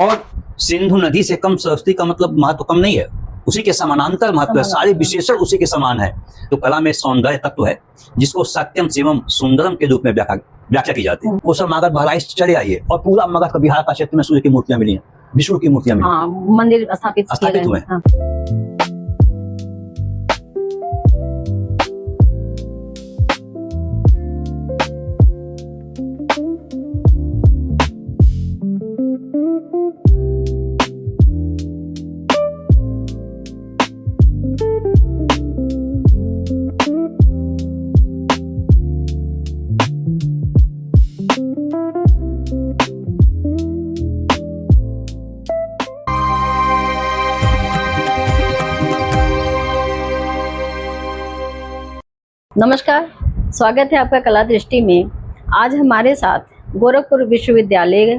और सिंधु नदी से कम सरस्वती का मतलब महत्व कम नहीं है, उसी के समानांतर महत्व है, सारे विशेषण उसी के समान है। तो कला में सौंदर्य तत्व है जिसको सत्यम शिवम सुंदरम के रूप में व्याख्या की जाती है। कौशल मगध बहराइच चले आइए और पूरा मगध का बिहार का क्षेत्र में सूर्य की मूर्तियां मिली हैं, विष्णु की मूर्तियां मिली हैं, मंदिर स्थापित हुए हैं। नमस्कार, स्वागत है आपका कला दृष्टि में। आज हमारे साथ गोरखपुर विश्वविद्यालय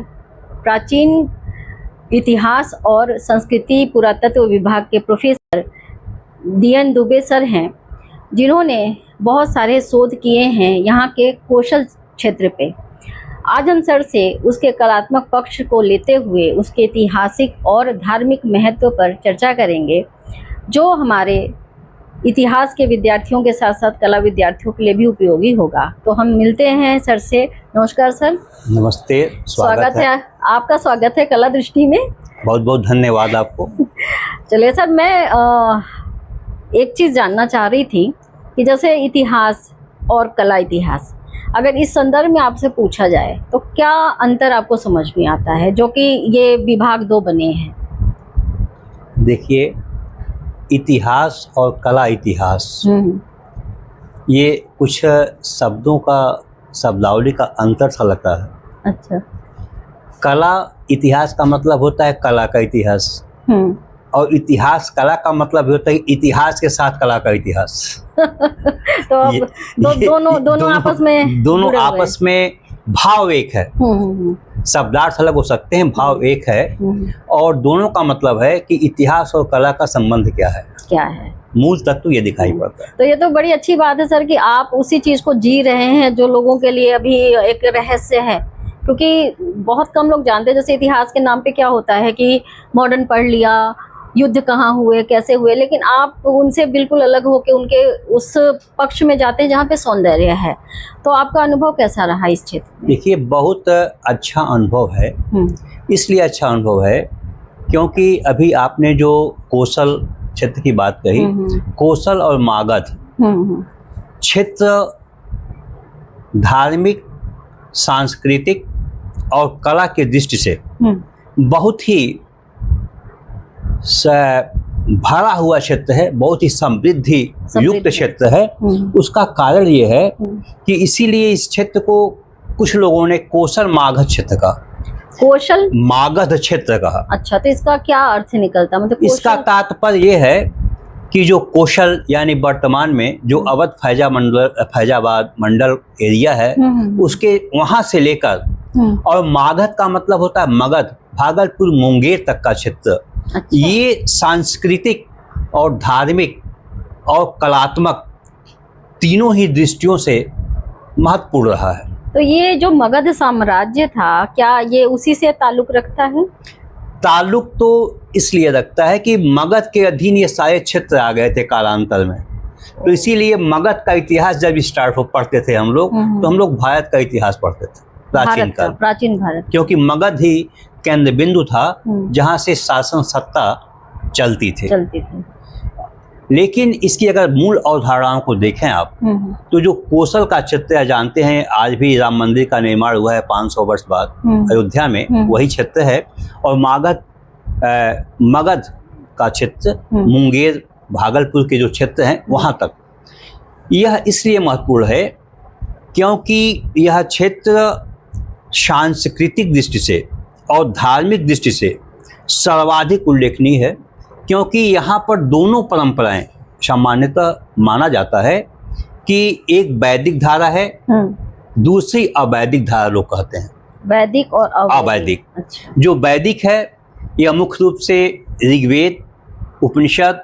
प्राचीन इतिहास और संस्कृति पुरातत्व विभाग के प्रोफेसर DN दुबे सर हैं, जिन्होंने बहुत सारे शोध किए हैं यहाँ के कौशल क्षेत्र पे। आज हम सर से उसके कलात्मक पक्ष को लेते हुए उसके ऐतिहासिक और धार्मिक महत्व पर चर्चा करेंगे, जो हमारे इतिहास के विद्यार्थियों के साथ साथ कला विद्यार्थियों के लिए भी उपयोगी होगा। तो हम मिलते हैं सर से। नमस्कार सर। नमस्ते, स्वागत है आपका, स्वागत है कला दृष्टि में। बहुत बहुत धन्यवाद आपको। चलिए सर, मैं एक चीज़ जानना चाह रही थी कि जैसे इतिहास और कला इतिहास, अगर इस संदर्भ में आपसे पूछा जाए तो क्या अंतर आपको समझ में आता है, जो कि ये विभाग दो बने हैं? देखिए, इतिहास और कला इतिहास ये कुछ शब्दों का शब्दावली का अंतर सा लगता है। अच्छा। कला इतिहास का मतलब होता है कला का इतिहास, और इतिहास कला का मतलब होता है इतिहास के साथ कला का इतिहास। तो अब दोनों आपस में भाव एक है। शब्दार्थ अलग हो सकते हैं, भाव एक है, और दोनों का मतलब है कि इतिहास और कला का संबंध क्या है, मूल तत्व ये दिखाई पड़ता है। तो ये तो बड़ी अच्छी बात है सर कि आप उसी चीज को जी रहे हैं जो लोगों के लिए अभी एक रहस्य है, क्योंकि बहुत कम लोग जानते हैं। जैसे इतिहास के नाम पे क्या होता है कि मॉडर्न पढ़ लिया, युद्ध कहाँ हुए, कैसे हुए, लेकिन आप उनसे बिल्कुल अलग होके उनके उस पक्ष में जाते हैं जहाँ पे सौंदर्य है। तो आपका अनुभव कैसा रहा इस क्षेत्र में? देखिए, बहुत अच्छा अनुभव है। इसलिए अच्छा अनुभव है क्योंकि अभी आपने जो कौशल क्षेत्र की बात कही, कौशल और मगध क्षेत्र धार्मिक, सांस्कृतिक और कला की दृष्टि से बहुत ही भरा हुआ क्षेत्र है, बहुत ही समृद्धि युक्त क्षेत्र है। उसका कारण ये है कि इसीलिए इस क्षेत्र को कुछ लोगों ने कौशल मगध क्षेत्र का, कौशल मगध क्षेत्र कहा। अच्छा, तो इसका क्या अर्थ निकलता? मतलब इसका तात्पर्य ये है कि जो कौशल यानी वर्तमान में जो अवध फैजाबाद मंडल एरिया है, उसके वहां से लेकर, और मगध का मतलब होता है मगध, भागलपुर मुंगेर तक का क्षेत्र। अच्छा। ये सांस्कृतिक और धार्मिक और कलात्मक तीनों ही दृष्टियों से महत्वपूर्ण रहा है। तो ये जो मगध साम्राज्य था, क्या ये उसी से ताल्लुक रखता है? ताल्लुक तो इसलिए रखता है कि मगध के अधीन ये सारे क्षेत्र आ गए थे कालांतर में। तो इसीलिए मगध का इतिहास जब स्टार्ट हो पढ़ते थे हम लोग, तो हम लोग भारत का इतिहास पढ़ते थे, प्राचीन भारत, क्योंकि मगध ही केंद्र बिंदु था जहां से शासन सत्ता चलती थी। लेकिन इसकी अगर मूल अवधारणाओं को देखें आप, तो जो कौशल का क्षेत्र जानते हैं, आज भी राम मंदिर का निर्माण हुआ है 500 वर्ष बाद अयोध्या में, वही क्षेत्र है। और मगध का क्षेत्र मुंगेर, भागलपुर के जो क्षेत्र हैं वहां तक, यह इसलिए महत्वपूर्ण है क्योंकि यह क्षेत्र सांस्कृतिक दृष्टि से और धार्मिक दृष्टि से सर्वाधिक उल्लेखनीय है, क्योंकि यहाँ पर दोनों परंपराएं सामान्यतः माना जाता है कि एक वैदिक धारा है, दूसरी अवैदिक धारा लोग कहते हैं, वैदिक और अवैदिक। अच्छा। जो वैदिक है यह मुख्य रूप से ऋग्वेद, उपनिषद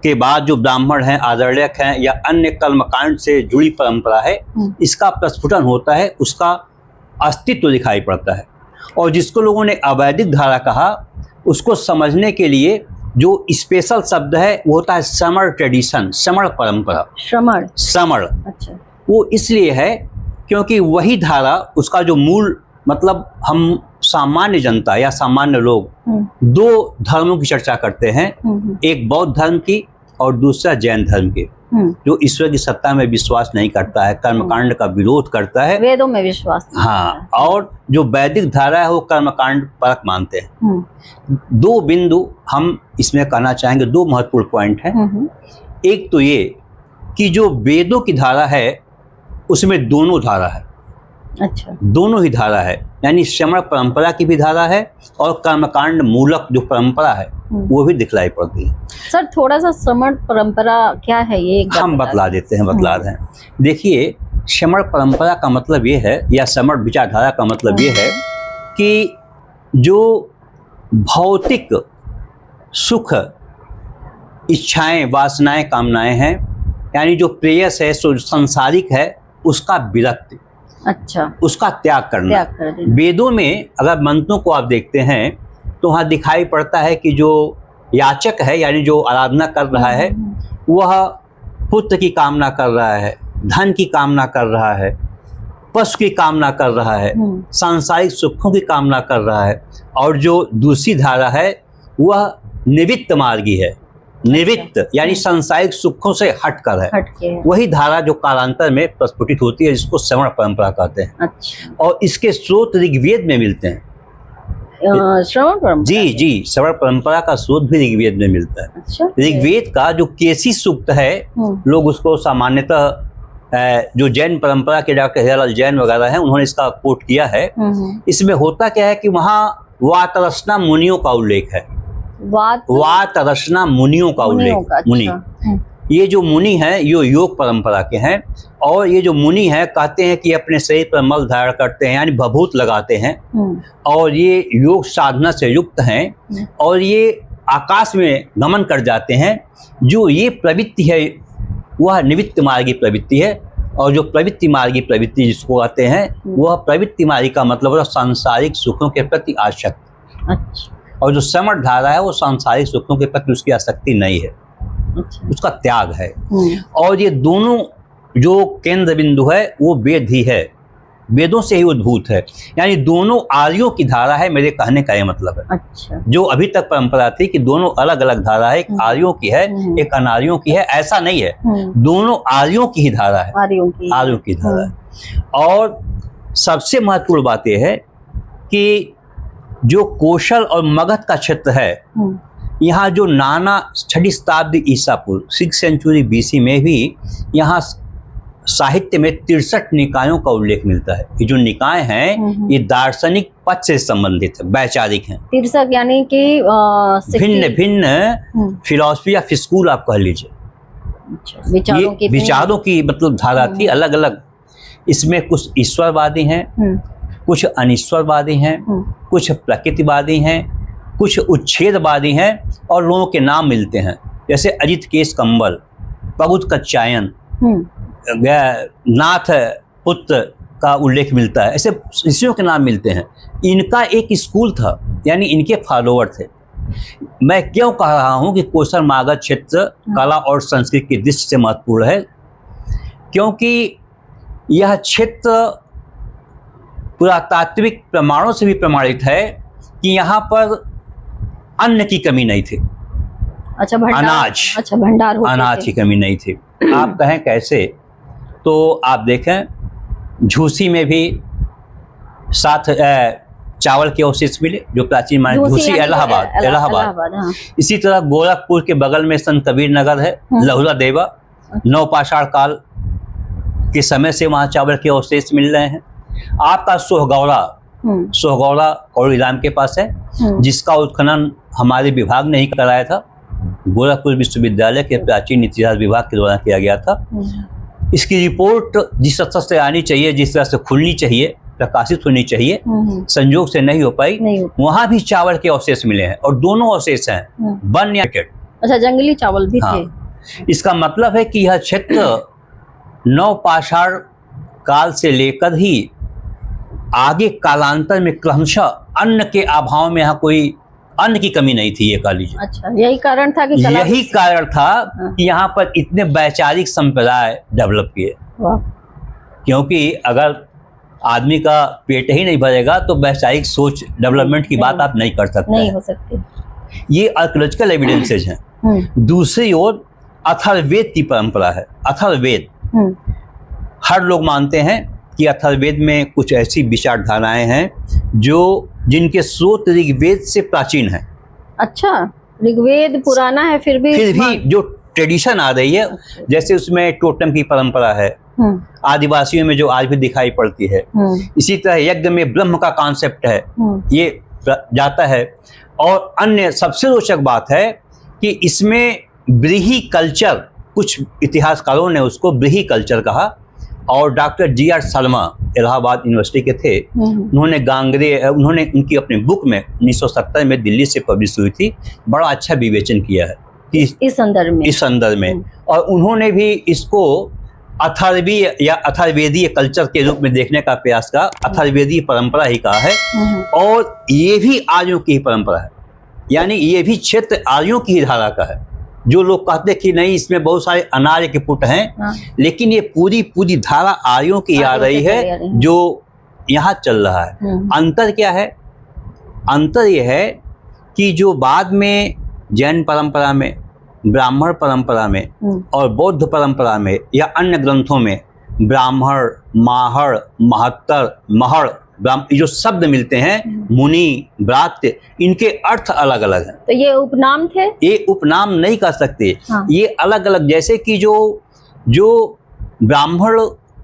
के बाद जो ब्राह्मण हैं, आदर्यक हैं या अन्य कर्मकांड से जुड़ी परंपरा है, इसका प्रस्फुटन होता है, उसका अस्तित्व दिखाई पड़ता है। और जिसको लोगों ने अवैदिक धारा कहा, उसको समझने के लिए जो स्पेशल शब्द है वो होता है समर ट्रेडिशन, समर परंपरा। श्रमण। समर अच्छा। वो इसलिए है क्योंकि वही धारा, उसका जो मूल मतलब हम सामान्य जनता या सामान्य लोग दो धर्मों की चर्चा करते हैं, एक बौद्ध धर्म की और दूसरा जैन धर्म की, जो ईश्वर की सत्ता में विश्वास नहीं करता है, कर्मकांड का विरोध करता है, वेदों में विश्वास नहीं हाँ, और जो वैदिक धारा है वो कर्मकांड परक मानते हैं। दो बिंदु हम इसमें कहना चाहेंगे, दो महत्वपूर्ण पॉइंट हैं। एक तो ये कि जो वेदों की धारा है उसमें दोनों धारा है। अच्छा। दोनों ही धारा है, यानी श्रमण परंपरा की भी धारा है और कर्मकांड मूलक जो परंपरा है वो भी दिखलाई पड़ती है। सर थोड़ा सा श्रमण परंपरा क्या है ये हम बतला देते हैं, बतला रहे हैं। देखिए, श्रमण परंपरा का मतलब ये है, या श्रमण विचारधारा का मतलब ये है कि जो भौतिक सुख, इच्छाएं, वासनाएं, कामनाएं हैं, यानी जो प्रेयस है, जो सांसारिक है, उसका विरक्ति, अच्छा, उसका त्याग करना। वेदों में अगर मंत्रों को आप देखते हैं तो वहाँ दिखाई पड़ता है कि जो याचक है, यानी जो आराधना कर रहा है, वह पुत्र की कामना कर रहा है, धन की कामना कर रहा है, पशु की कामना कर रहा है, सांसारिक सुखों की कामना कर रहा है। और जो दूसरी धारा है वह निवृत्त मार्गी है। निवृत्त यानी सांसारिक सुखों से हटकर है। वही धारा जो कालांतर में प्रस्फुटित होती है, जिसको श्रवण परंपरा कहते हैं। अच्छा। और इसके स्रोत ऋग्वेद में मिलते हैं। श्रवण परंपरा? जी, श्रवण परंपरा का स्रोत भी ऋग्वेद में मिलता है। अच्छा। ऋग्वेद का जो केसी सूक्त है, लोग उसको सामान्यतः जो जैन परंपरा के डॉक्टर हीरालाल जैन वगैरह हैं, उन्होंने इसका कोट किया है। इसमें होता क्या है कि वहाँ वातरसना मुनियों का उल्लेख है। वातरसना मुनियों का उल्लेख। मुनि, ये जो मुनि हैं ये योग परंपरा के हैं, और ये जो मुनि हैं कहते हैं कि अपने शरीर पर मल धारण करते हैं, यानी भभूत लगाते हैं, और ये योग साधना से युक्त हैं, और ये आकाश में गमन कर जाते हैं। जो ये प्रवृत्ति है वह निवृत्त मार्गी प्रवृत्ति है, और जो प्रवृत्ति मार्गी प्रवृत्ति जिसको कहते हैं, वह प्रवृत्ति मार्गी का मतलब है सांसारिक सुखों के प्रति आसक्त। अच्छा। और जो श्रमण धारा है वो सांसारिक सुखों के प्रति उसकी आसक्ति नहीं है। अच्छा। उसका त्याग है। और ये दोनों जो केंद्र बिंदु है वो वेद ही है, वेदों से ही उद्भूत है, यानी दोनों आर्यों की धारा है, मेरे कहने का ये मतलब है। अच्छा। जो अभी तक परंपरा थी कि दोनों अलग अलग धारा है, एक आर्यों की है, एक अनार्यों की है, ऐसा नहीं है। दोनों आर्यों की ही धारा है, आर्यों की धारा है। और सबसे महत्वपूर्ण बात यह है कि जो कौशल और मगध का क्षेत्र है, यहाँ जो नाना 6वीं शताब्दी ईसा पूर्व 6th सेंचुरी BC में भी यहाँ साहित्य में 63 निकायों का उल्लेख मिलता है। ये जो निकाय हैं ये दार्शनिक पक्ष से संबंधित है, वैचारिक हैं। 63 यानी कि भिन्न भिन्न फिलॉसफी या स्कूल आप कह लीजिए। विचारों की मतलब धारा थी अलग अलग। इसमें कुछ ईश्वरवादी हैं, कुछ अनिश्वरवादी हैं, कुछ प्रकृतिवादी हैं, कुछ उच्छेदवादी हैं, और लोगों के नाम मिलते हैं, जैसे अजित केश कंबल, पगुत कच्चायन, नाथ पुत्र का उल्लेख मिलता है। ऐसे ऋषियों के नाम मिलते हैं। इनका एक स्कूल था, यानी इनके फॉलोअर थे। मैं क्यों कह रहा हूँ कि कौशल मगध क्षेत्र कला और संस्कृति की दृष्टि से महत्वपूर्ण है, क्योंकि यह क्षेत्र पुरातात्विक प्रमाणों से भी प्रमाणित है कि यहाँ पर अन्न की कमी नहीं थी। अच्छा, भंडार अनाज की कमी नहीं थी। आप कहें कैसे, तो आप देखें झूसी में भी 7 चावल के अवशेष मिले, जो प्राचीन माने झूसी इलाहाबाद। हाँ। इसी तरह गोरखपुर के बगल में संत कबीर नगर है, लहुरा देवा, नवपाषाण काल के समय से वहाँ चावल के अवशेष मिल रहे हैं। आपका सोहगौड़ा और इलाम के पास है, जिसका उत्खनन हमारे विभाग ने ही कराया था। गोरखपुर विश्वविद्यालय के प्राचीन इतिहास विभाग के द्वारा किया गया था। इसकी रिपोर्ट जिस स्तर से आनी चाहिए, जिस तरह से खुलनी चाहिए, प्रकाशित होनी चाहिए, संयोग से नहीं हो पाई। वहां भी चावल के अवशेष मिले हैं, और दोनों अवशेष हैं वन या अच्छा, जंगली चावल भी थे। इसका मतलब है कि यह क्षेत्र नवपाषाण काल से लेकर ही आगे कालांतर में क्रमशः अन्न के अभाव में यहाँ कोई अन्न की कमी नहीं थी, ये कह लीजिए। अच्छा, यही कारण था कि यही कारण था हाँ। कि यहाँ पर इतने वैचारिक संप्रदाय डेवलप किए, वाह। क्योंकि अगर आदमी का पेट ही नहीं भरेगा तो वैचारिक सोच डेवलपमेंट की बात आप नहीं कर सकते। नहीं हो सकती। ये आर्कियोलॉजिकल एविडेंसेज हैं। दूसरी ओर अथर्ववेद की परंपरा है। अथर्ववेद, हर लोग मानते हैं कि अथर्ववेद में कुछ ऐसी विचारधाराएं हैं जिनके स्रोत ऋग्वेद से प्राचीन है। अच्छा, ऋग्वेद पुराना है फिर भी जो ट्रेडिशन आ रही है, जैसे उसमें टोटम की परंपरा है, आदिवासियों में जो आज भी दिखाई पड़ती है। इसी तरह यज्ञ में ब्रह्म का कॉन्सेप्ट है, ये जाता है। और अन्य सबसे रोचक बात है कि इसमें ब्रीही कल्चर, कुछ इतिहासकारों ने उसको ब्रीही कल्चर कहा, और doctor G.R.. Sharma Allahabad university के थे, उन्होंने उनकी अपनी बुक में 1970 में दिल्ली से पब्लिश हुई थी, बड़ा अच्छा विवेचन किया है इस संदर्भ में। और उन्होंने भी इसको अथर्वीय या अथर्वेदीय कल्चर के रूप में देखने का प्रयास का, अथर्वेदीय परंपरा ही कहा है। और ये भी आर्यों की ही परंपरा है, यानी ये भी क्षेत्र आर्यों की ही धारा का है। जो लोग कहते कि नहीं इसमें बहुत सारे अनार्य के पुट हैं, लेकिन ये पूरी धारा आर्यों की आ रही है जो यहाँ चल रहा है। अंतर क्या है? अंतर यह है कि जो बाद में जैन परंपरा में, ब्राह्मण परंपरा में और बौद्ध परंपरा में या अन्य ग्रंथों में ब्राह्मण, माहड़, महत्तर, महड़, जो शब्द मिलते हैं, मुनि, ब्रात्य, इनके अर्थ अलग अलग हैं। तो ये उपनाम थे? ये उपनाम नहीं कह सकते। ये अलग अलग, जैसे कि जो ब्राह्मण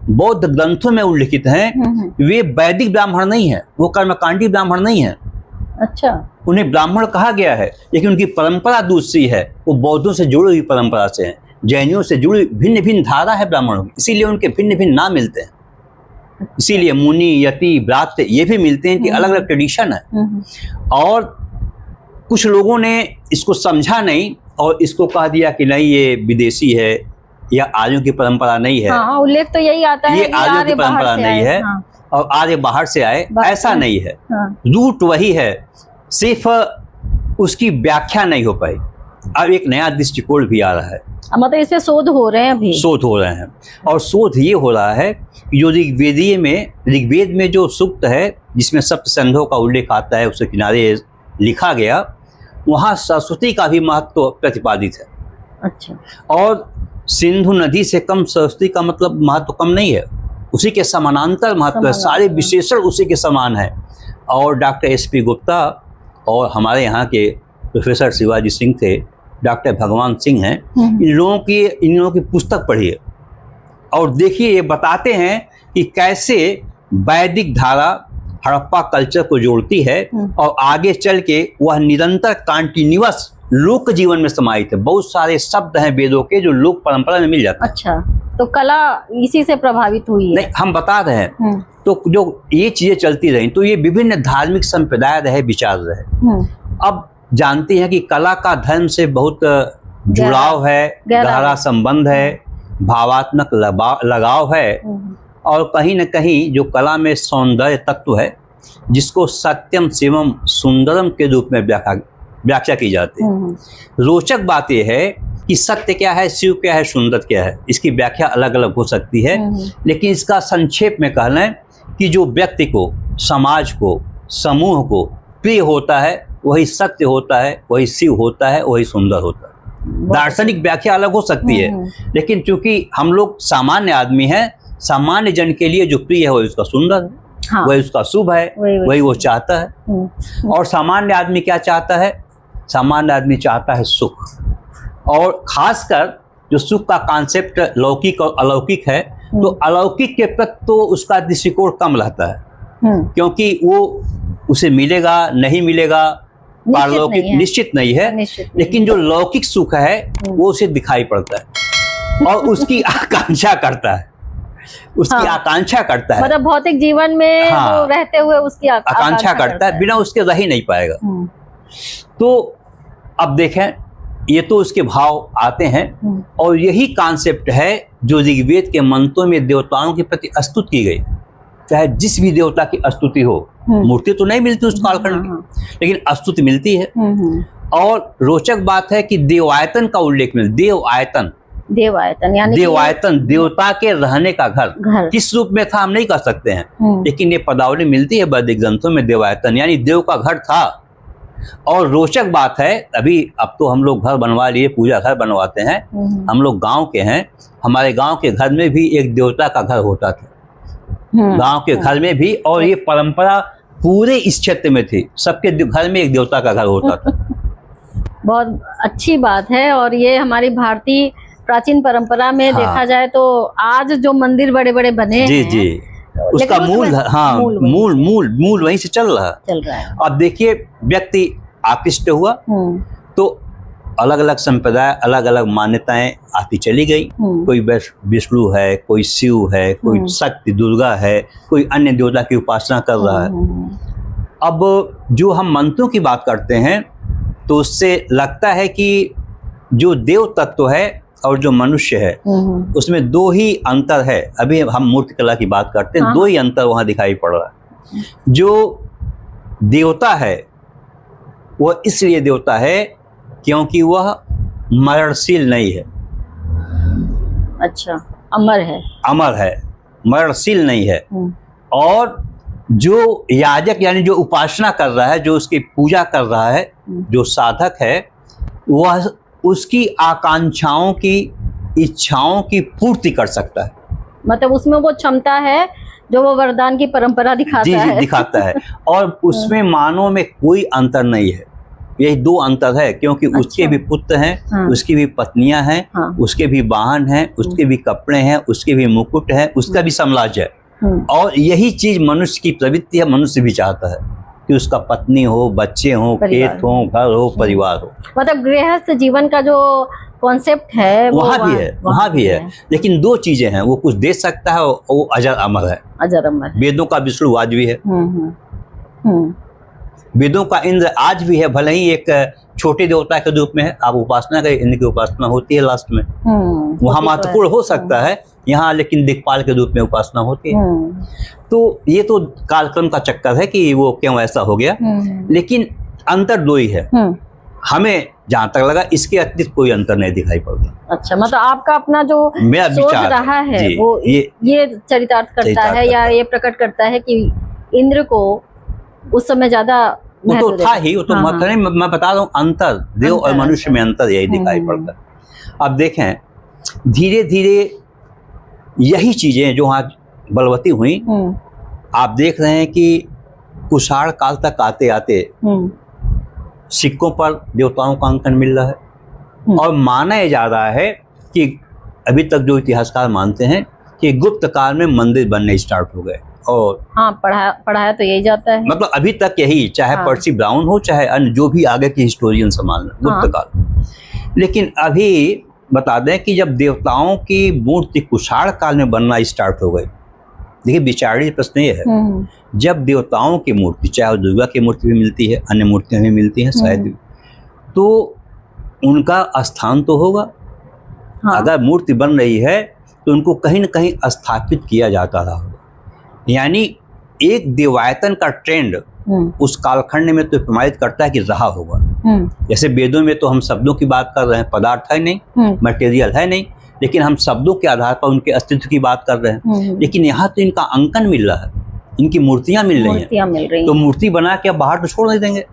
बौद्ध ग्रंथों में उल्लिखित हैं, वे वैदिक ब्राह्मण नहीं है, वो कर्मकांडी ब्राह्मण नहीं है। अच्छा, उन्हें ब्राह्मण कहा गया है, लेकिन उनकी परंपरा दूसरी है, वो बौद्धों से जुड़ी हुई परंपरा से है, जैनियों से जुड़ी भिन्न भिन्न धारा है ब्राह्मणों की, इसीलिए उनके भिन्न भिन्न नाम मिलते हैं। इसीलिए मुनि, यति, ब्रात्य ये भी मिलते हैं कि अलग अलग ट्रेडिशन है। और कुछ लोगों ने इसको समझा नहीं और इसको कह दिया कि नहीं ये विदेशी है या आर्यों की परंपरा नहीं है। उल्लेख तो यही आता है, ये आर्यों की परंपरा नहीं है और आर्य बाहर से आए, ऐसा नहीं है। रूट वही है, सिर्फ उसकी व्याख्या नहीं हो पाई। अब एक नया दृष्टिकोण भी आ रहा है, मतलब इसमें शोध हो रहे हैं, अभी शोध हो रहे हैं। और शोध ये हो रहा है कि जो ऋग्वेद में जो सूक्त है जिसमें सप्त संध्यों का उल्लेख आता है, उसके किनारे लिखा गया, वहाँ सरस्वती का भी महत्व प्रतिपादित है। अच्छा, और सिंधु नदी से कम सरस्वती का मतलब महत्व कम नहीं है, उसी के समानांतर महत्व है, सारे विशेषण उसी के समान है। और डॉक्टर एस.पी. गुप्ता और हमारे यहाँ के प्रोफेसर शिवाजी सिंह थे, डॉक्टर भगवान सिंह हैं, इन लोगों की पुस्तक पढ़िए और देखिए, ये बताते हैं कि कैसे वैदिक धारा हड़प्पा कल्चर को जोड़ती है और आगे चल के वह निरंतर कंटिन्यूअस लोक जीवन में समाहित है। बहुत सारे शब्द हैं वेदों के जो लोक परंपरा में मिल जाते हैं। अच्छा, तो कला इसी से प्रभावित हुई है? नहीं, हम बता रहे हैं। तो जो ये चीजें चलती रही, तो ये विभिन्न धार्मिक संप्रदाय रहे, विचार रहे। अब जानते हैं कि कला का धर्म से बहुत जुड़ाव है, गहरा संबंध है, भावात्मक लगाव है। और कहीं न कहीं जो कला में सौंदर्य तत्व है, जिसको सत्यम शिवम सुंदरम के रूप में व्याख्या की जाती है। रोचक बात यह है कि सत्य क्या है, शिव क्या है, सुंदर क्या है, इसकी व्याख्या अलग अलग हो सकती है। लेकिन इसका संक्षेप में कहना है कि जो व्यक्ति को, समाज को, समूह को प्रिय होता है, वही सत्य होता है, वही शिव होता है, वही सुंदर होता है। दार्शनिक व्याख्या अलग हो सकती है, लेकिन चूंकि हम लोग सामान्य आदमी हैं, सामान्य जन के लिए जो प्रिय है वही उसका सुंदर है, वही उसका शुभ है, वही वो चाहता है। और सामान्य आदमी क्या चाहता है? सामान्य आदमी चाहता है सुख, और खासकर जो सुख का कॉन्सेप्ट लौकिक और अलौकिक है, तो अलौकिक के प्रति तो उसका दृष्टिकोण कम रहता है, क्योंकि वो उसे मिलेगा नहीं मिलेगा, पारलौकिक निश्चित नहीं है। लेकिन जो लौकिक सुख है वो उसे दिखाई पड़ता है और उसकी आकांक्षा करता है, आकांक्षा करता है, मतलब भौतिक जीवन में वो रहते हुए उसकी आकांक्षा करता है, बिना उसके रह ही नहीं पाएगा। तो अब देखें, ये तो उसके भाव आते हैं, और यही कॉन्सेप्ट है जो ऋग्वेद के मंत्रों में देवताओं के प्रति स्तुति की गई। चाहे जिस भी देवता की स्तुति हो, मूर्ति तो नहीं मिलती उस कालखंड की, लेकिन स्तुति मिलती है। और रोचक बात है कि देवायतन का उल्लेख मिल, देवायतन, देवायतन यानी देवायतन देवता के रहने का घर किस रूप में था हम नहीं कह सकते हैं, लेकिन ये पदावली मिलती है वैदिक ग्रंथों में, देवायतन यानी देव का घर था। और रोचक बात है, अभी अब तो हम लोग घर बनवा लिए, पूजा घर बनवाते हैं, हम लोग गांव के हैं, हमारे गांव के घर में भी एक देवता का घर होता था, गांव के घर में भी, और ये परंपरा पूरे इस क्षेत्र में थी, सबके घर में एक देवता का घर होता था। बहुत अच्छी बात है। और ये हमारी भारतीय प्राचीन परंपरा में देखा जाए तो आज जो मंदिर बड़े बड़े बने जी हैं, जी, उसका मूल, हाँ, मूल वहीं से चल रहा है। अब देखिए, व्यक्ति आकृष्ट हुआ तो अलग अलग संप्रदाय, अलग अलग मान्यताएं आती चली गई। कोई विष्णु है, कोई शिव है, कोई शक्ति दुर्गा है, कोई अन्य देवता की उपासना कर रहा है। अब जो हम मंत्रों की बात करते हैं तो उससे लगता है कि जो देव तत्व है और जो मनुष्य है उसमें दो ही अंतर है। अभी हम मूर्ति कला की बात करते हैं, दो ही अंतर वहां दिखाई पड़ रहा है। जो देवता है वह इसलिए देवता है क्योंकि वह मरणशील नहीं है। अच्छा, अमर है, अमर है, मरणशील नहीं है। और जो याजक यानी जो उपासना कर रहा है, जो उसकी पूजा कर रहा है, जो साधक है, वह उसकी आकांक्षाओं की, इच्छाओं की पूर्ति कर सकता है। मतलब उसमें वो क्षमता है जो वो वरदान की परंपरा दिखाता है। दिखाता है। और उसमें मानव में कोई अंतर नहीं है, यही दो अंतर है, क्योंकि उसके भी पुत्र हैं, उसकी भी पत्नियां हैं, उसके भी वाहन हैं, उसके भी कपड़े हैं, उसके भी मुकुट है, उसका भी साम्राज्य है। और यही चीज मनुष्य की प्रवृत्ति है, मनुष्य भी चाहता है कि उसका पत्नी हो, बच्चे हो, खेत हो, घर हो, परिवार हो। मतलब गृहस्थ जीवन का जो कॉन्सेप्ट है वहाँ भी है। लेकिन दो चीजें हैं, वो कुछ दे सकता है, वो अजर अमर है। अजर अमर है। वेदों का विष्णु आज भी है, वेदों का इंद्र आज भी है, भले ही एक छोटे देवता के रूप में है। आप उपासना करें, इंद्र की उपासना होती है लास्ट में, वहाँ महत्वपूर्ण हो सकता है, यहाँ लेकिन दिक्पाल के रूप में उपासना होती है। तो ये तो कालक्रम का चक्कर है कि वो क्यों ऐसा हो गया, लेकिन अंतर दो ही है। हमें जहाँ तक लगा इसके अतिरिक्त कोई अंतर नहीं दिखाई पड़ता। अच्छा, मतलब आपका अपना जो सोच रहा है वो ये चरितार्थ करता है या ये प्रकट करता है कि इंद्र को उस समय ज्यादा वो तो था ही, वो तो मतलब नहीं, मैं बता रहा हूँ अंतर, देव और मनुष्य में अंतर यही दिखाई पड़ता है। अब देखें, धीरे धीरे यही चीजें जो आज बलवती हुई, आप देख रहे हैं कि कुषाण काल तक आते आते सिक्कों पर देवताओं का अंकन मिल रहा है। और माना जा रहा है कि अभी तक जो इतिहासकार मानते हैं कि गुप्त काल में मंदिर बनने स्टार्ट हो गए। और हाँ, पढ़ाया तो यही जाता है, मतलब अभी तक यही, चाहे पर्सी ब्राउन हो, चाहे अन्य जो भी आगे के हिस्टोरियन संभाल गुप्त काल। लेकिन अभी बता दें कि जब देवताओं की मूर्ति कुषाण काल में बनना स्टार्ट हो गई, देखिए विचारणीय प्रश्न ये है, जब देवताओं की मूर्ति, चाहे दुर्गा की मूर्ति भी मिलती है, अन्य मूर्तियां भी मिलती हैं शायद, तो उनका स्थान तो होगा। अगर मूर्ति बन रही है तो उनको कहीं न कहीं स्थापित किया जाता रहा होगा। यानी एक देवायतन का ट्रेंड उस कालखंड में तो प्रमाणित करता है कि रहा होगा। जैसे वेदों में तो हम शब्दों की बात कर रहे हैं, पदार्थ है नहीं, मटेरियल है नहीं, लेकिन हम शब्दों के आधार पर उनके अस्तित्व की बात कर रहे हैं। लेकिन यहाँ तो इनका अंकन मिल रहा है, इनकी मूर्तियां मिल रही हैं, तो मूर्ति बना के अब बाहर तो छोड़ नहीं देंगे।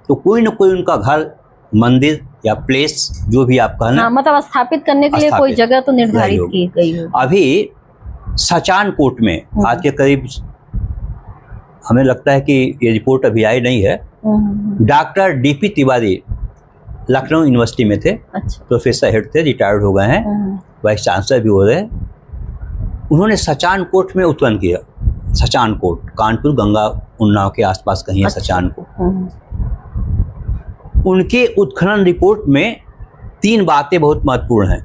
तो कोई न कोई उनका घर, मंदिर या प्लेस, जो भी आप कहना, मतलब स्थापित करने के लिए कोई जगह तो निर्धारित की गई है। अभी सचान कोट में आज के करीब, हमें लगता है कि ये रिपोर्ट अभी आई नहीं है, doctor DP Tiwari Lucknow university में थे, प्रोफेसर हेड थे, रिटायर्ड हो गए हैं, वाइस चांसलर भी हो रहे। उन्होंने सचान कोट में उत्खनन किया। सचान कोट कानपुर, गंगा, उन्नाव के आसपास कहीं है सचान कोट। उनके उत्खनन रिपोर्ट में 3 बातें बहुत महत्वपूर्ण हैं।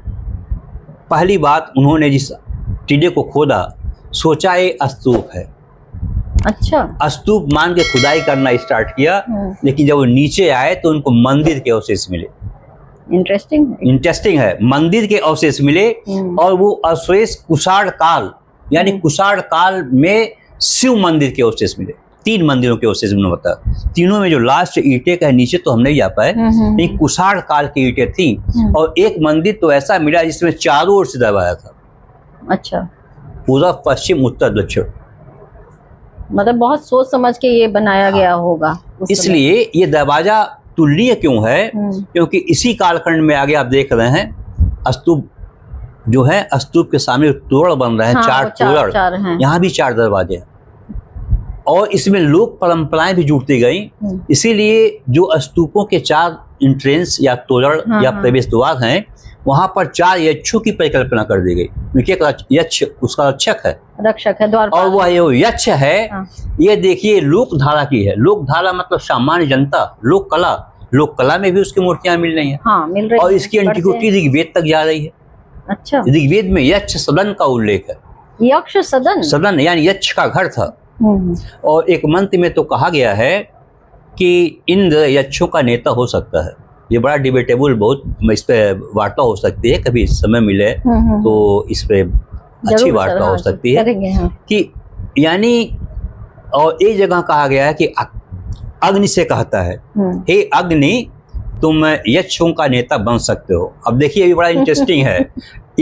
पहली बात, उन्होंने जिस टीले को खोदा सोचा ये स्तूप है। अच्छा, स्तूप मान के खुदाई करना स्टार्ट किया, लेकिन जब वो नीचे आए तो उनको मंदिर के अवशेष मिले। इंटरेस्टिंग है, मंदिर के अवशेष मिले। और वो अवशेष कुषाण काल यानी कुषाण काल में शिव मंदिर के अवशेष मिले। 3 मंदिरों के अवशेष मैंने बताया, तीनों में जो लास्ट ईंटें का नीचे तो हम नहीं जा पाए, लेकिन कुषाण काल की ईंटें थी। और एक मंदिर तो ऐसा मिला जिसमें चारों ओर से दरवाजा था। अच्छा, पूर्व पश्चिम उत्तर दक्षिण, मतलब बहुत सोच समझ के ये बनाया गया होगा उस समय। इसलिए ये दरवाजा तुलनीय क्यों है, क्योंकि इसी कालखंड में आगे आप देख रहे हैं स्तूप जो है, स्तूप के सामने तोरण बन रहे हैं, हाँ, 4 चार हैं। तोरण, यहाँ भी 4 दरवाजे हैं। और इसमें लोक परंपराएं भी जुड़ती गई, इसीलिए जो स्तूपों के 4 इंट्रेंस या तोरण या प्रवेश द्वार हैं, वहां पर 4 यक्षों की परिकल्पना कर दी गई, क्योंकि एक यक्ष उसका रक्षक है द्वारपाल, और वह जो यक्ष है ये देखिए लोक धारा की है। लोक धारा मतलब सामान्य जनता, लोक कला में भी उसकी मूर्तियां मिल रही हैं। हाँ, मिल रही और हैं, इसकी एंटिक्विटी ऋग्वेद तक जा रही है। अच्छा, ऋग्वेद में यक्ष सदन का उल्लेख है। यक्ष सदन यानी यक्ष का घर था। और एक मंत्र में तो कहा गया है कि इंद्र यक्षों का नेता हो सकता है। ये बड़ा डिबेटेबल, बहुत इस पे वार्ता हो सकती है, कभी समय मिले तो इस पे अच्छी वार्ता हो सकती है कि यानी। और एक जगह कहा गया है कि अग्नि से कहता है, हे अग्नि तुम यक्षों का नेता बन सकते हो। अब देखिए ये बड़ा इंटरेस्टिंग है,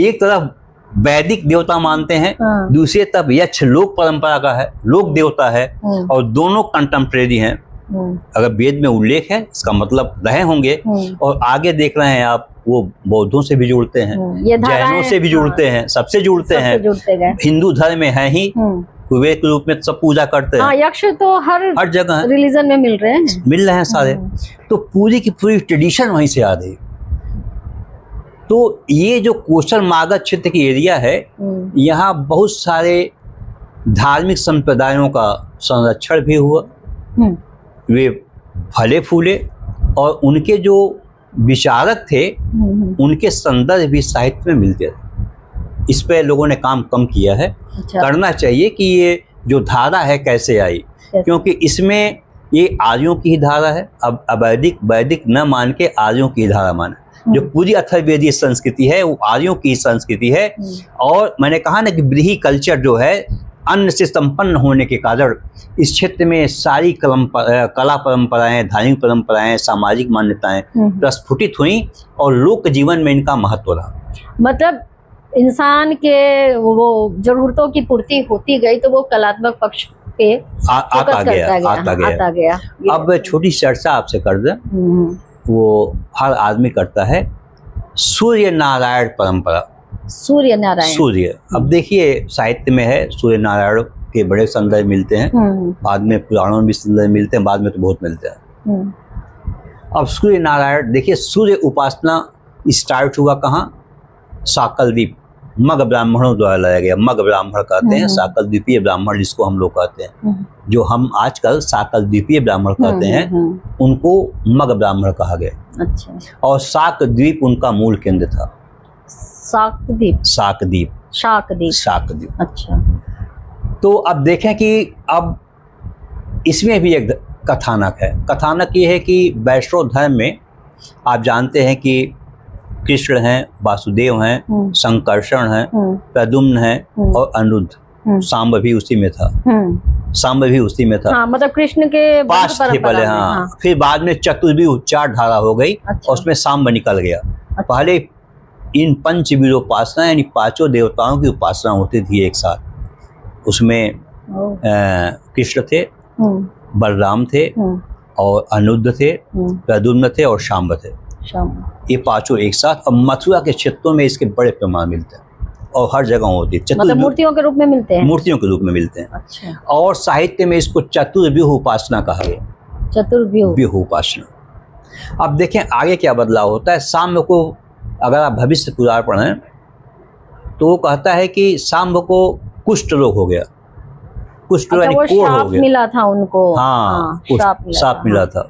एक तरफ वैदिक देवता मानते हैं, दूसरी तरफ यक्ष लोक परंपरा का है, लोक देवता है, और दोनों कंटेम्परेरी हैं। अगर वेद में उल्लेख है इसका मतलब रहे होंगे। और आगे देख रहे हैं आप, वो बौद्धों से भी जुड़ते हैं, जैनों से भी जुड़ते हैं, सबसे जुड़ते हैं। हिंदू धर्म में है ही, कुबेर के रूप में सब पूजा करते हैं। यक्ष तो हर जगह रिलीजन में मिल रहे हैं सारे। तो पूरी की पूरी ट्रेडिशन वहीं से आ रही। तो ये जो कोस्टल मागध क्षेत्र की एरिया है, यहाँ बहुत सारे धार्मिक संप्रदायों का संरक्षण भी हुआ, वे फले फूले, और उनके जो विचारक थे उनके संदर्भ भी साहित्य में मिलते थे। इस पे लोगों ने काम कम किया है। करना चाहिए कि ये जो धारा है कैसे आई, क्योंकि इसमें ये आर्यों की ही धारा है। अब वैदिक न मान के आर्यों की धारा माने। जो पूरी अथर्ववेदीय संस्कृति है वो आर्यों की संस्कृति है। और मैंने कहा ना कि ब्रीही कल्चर जो है अन्न से संपन्न होने के कारण इस क्षेत्र में सारी कला परंपराएं, धार्मिक परंपराएं, सामाजिक मान्यताएं प्रस्फुटित हुई और लोक जीवन में इनका महत्व रहा। मतलब इंसान के वो जरूरतों की पूर्ति होती गई तो वो कलात्मक पक्ष पे आता गया। अब छोटी चर्चा आपसे कर दें, वो हर आदमी करता है, सूर्य नारायण परंपरा। सूर्य, अब देखिए साहित्य में है, सूर्य नारायण के बड़े संदर्भ मिलते हैं, बाद में पुराणों में भी संदर्भ मिलते हैं, बाद में तो बहुत मिलते हैं। अब सूर्य नारायण देखिए, सूर्य उपासना स्टार्ट हुआ कहाँ? साकल द्वीप, मग ब्राह्मणों द्वारा लाया गया। मग ब्राह्मण कहते हैं, साकल द्वीपीय ब्राह्मण जिसको हम लोग कहते हैं, जो हम आजकल साकल द्वीपीय ब्राह्मण कहते हैं, उनको मग ब्राह्मण कहा गया। अच्छा। और साक द्वीप उनका मूल केंद्र था। शाकद्वीप। अच्छा। तो अब देखें कि अब इसमें भी एक कथानक है। कथानक ये है कि वैष्णव धर्म में आप जानते हैं कि कृष्ण हैं, वासुदेव हैं, संकर्षण हैं, प्रद्युम्न हैं और अनिरुद्ध। सांब भी उसी में था। हाँ, मतलब कृष्ण के पास थे पहले। हाँ, फिर बाद में चतुर्व्यूह उच्चार धारा हो गई। अच्छा। और उसमें सांब निकल गया। अच्छा। पहले इन पंचवीर उपासना यानी 5 देवताओं की उपासना होती थी एक साथ। उसमें कृष्ण थे, बलराम थे और अनिरुद्ध थे, प्रद्युम्न थे और सांब थे। ये 5 एक साथ। और मथुरा के क्षेत्रों में इसके बड़े प्रमाण मिलते हैं और हर जगह होती है। मतलब मूर्तियों के रूप में मिलते हैं। मूर्तियों के रूप में मिलते हैं। अच्छा। और साहित्य में इसको चतुर्व्यूह उपासना कहा गया। चतुर्व्यूह उपासना। अब देखें आगे क्या बदलाव होता है। सांब को अगर आप भविष्य पुराण पढ़ें तो वो कहता है कि सांब को कुष्ठ रोग हो गया। कुष्ठ यानी कोढ़ हो गया, मिला था उनको। हाँ, साप मिला था।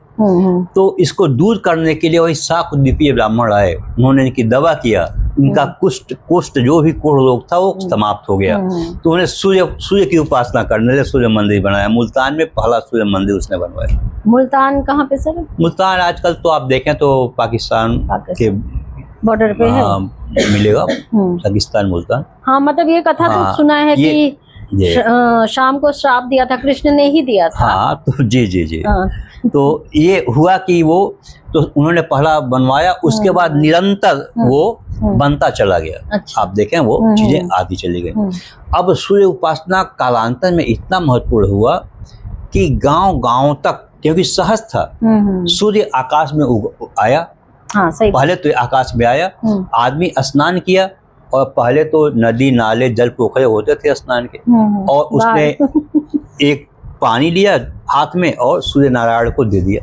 तो इसको दूर करने के लिए वही शाकद्वीपीय ब्राह्मण आए, उन्होंने इनकी दवा किया, इनका कुष्ठ जो भी कोढ़ रोग था वो समाप्त हो गया। तो उन्हें सूर्य की उपासना करने से सूर्य मंदिर बनाया। मुल्तान में पहला सूर्य मंदिर उसने बनवाया। मुल्तान कहाँ पे सर? मुल्तान आजकल तो आप देखें तो पाकिस्तान के बॉर्डर पे है। मिलेगा, पाकिस्तान मुल्तान। हाँ, मतलब ये कथा हाँ, तो सुना है कि शाम को श्राप दिया था, कृष्ण ने ही दिया था। हाँ, तो जी जी जी। हाँ। तो ये हुआ कि वो तो उन्होंने पहला बनवाया, उसके बाद निरंतर वो बनता चला गया। अच्छा। आप देखें वो चीजें आती चली गई। अब सूर्य उपासना कालांतर में इतना महत्वपूर्ण हुआ कि गांव गांव तक, क्योंकि सहज था, सूर्य आकाश में आया। हाँ, सही। पहले तो आकाश में आया, आदमी स्नान किया, और पहले तो नदी नाले जल पोखरे होते थे स्नान के, और उसने एक पानी लिया हाथ में और सूर्य नारायण को दे दिया।